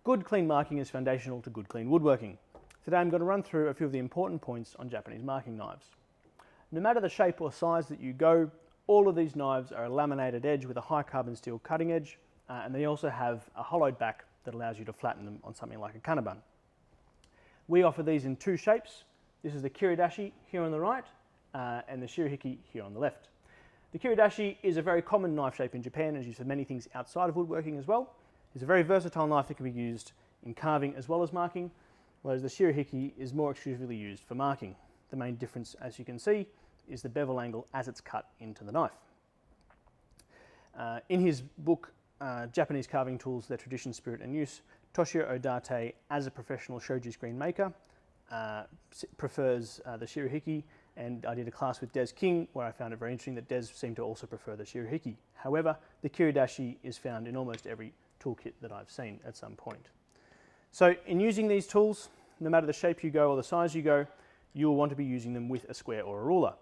Good clean marking is foundational to good clean woodworking. Today I'm going to run through a few of the important points on Japanese marking knives. No matter the shape or size that you go, all of these knives are a laminated edge with a high carbon steel cutting edge, and they also have a hollowed back that allows you to flatten them on something like a kanabun. We offer these in two shapes. This is the kiridashi here on the right, and the shirahiki here on the left. The kiridashi is a very common knife shape in Japan and is used for many things outside of woodworking as well. It's a very versatile knife that can be used in carving as well as marking, whereas the shirahiki is more exclusively used for marking. The main difference, as you can see, is the bevel angle as it's cut into the knife. In his book, Japanese Carving Tools, Their Tradition, Spirit and Use, Toshio Odate, as a professional shoji screen maker, prefers the shirahiki, and I did a class with Des King where I found it very interesting that Des seemed to also prefer the shirahiki. However, the kiridashi is found in almost every toolkit that I've seen at some point. So in using these tools, no matter the shape you go or the size you go, you will want to be using them with a square or a ruler.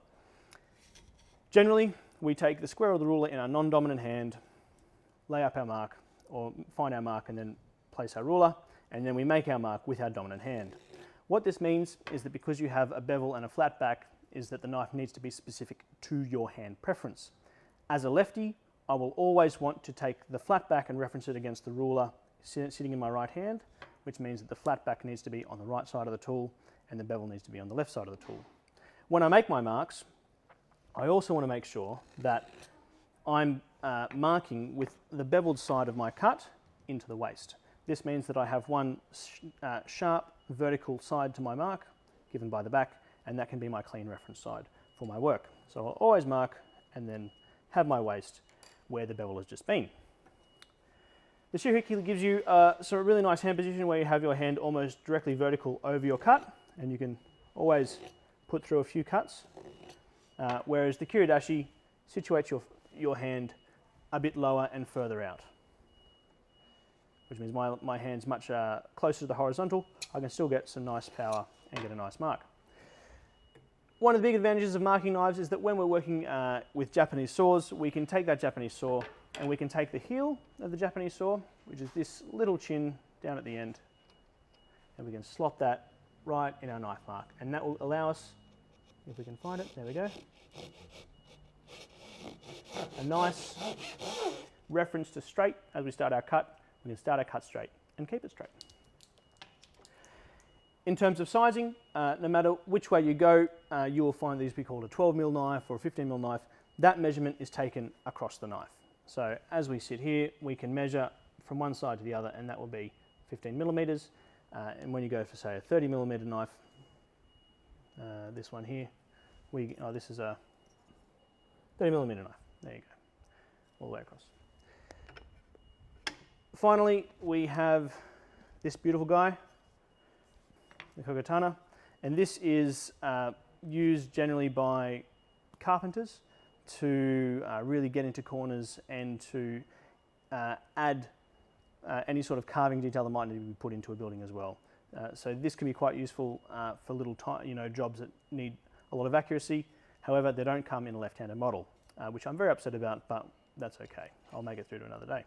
Generally, we take the square or the ruler in our non-dominant hand, lay up our mark, or find our mark and then place our ruler, and then we make our mark with our dominant hand. What this means is that because you have a bevel and a flat back, is that the knife needs to be specific to your hand preference. As a lefty, I will always want to take the flat back and reference it against the ruler sitting in my right hand, which means that the flat back needs to be on the right side of the tool and the bevel needs to be on the left side of the tool. When I make my marks, I also want to make sure that I'm marking with the beveled side of my cut into the waist. This means that I have one sharp vertical side to my mark given by the back, and that can be my clean reference side for my work. So I'll always mark and then have my waist where the bevel has just been. The shirahiki gives you a really nice hand position where you have your hand almost directly vertical over your cut, and you can always put through a few cuts, whereas the kiridashi situates your hand a bit lower and further out, which means my hand's much closer to the horizontal. I can still get some nice power and get a nice mark. One of the big advantages of marking knives is that when we're working with Japanese saws, we can take that Japanese saw and we can take the heel of the Japanese saw, which is this little chin down at the end, and we can slot that right in our knife mark, and that will allow us, if we can find it, there we go, a nice reference to straight. As we start our cut, we can start our cut straight and keep it straight. In terms of sizing, no matter which way you go, you will find these be called a 12mm knife or a 15mm knife. That measurement is taken across the knife. So as we sit here, we can measure from one side to the other, and that will be 15mm. And when you go for, say, a 30mm knife, this one here, this is a 30mm knife. There you go, all the way across. Finally, we have this beautiful guy, the kogatana, and this is used generally by carpenters to really get into corners and to add any sort of carving detail that might need to be put into a building as well. So this can be quite useful for little jobs that need a lot of accuracy. However, they don't come in a left-handed model, which I'm very upset about, but that's okay. I'll make it through to another day.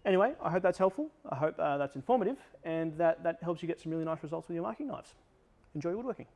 Anyway, I hope that's helpful. I hope that's informative, and that helps you get some really nice results with your marking knives. Enjoy woodworking.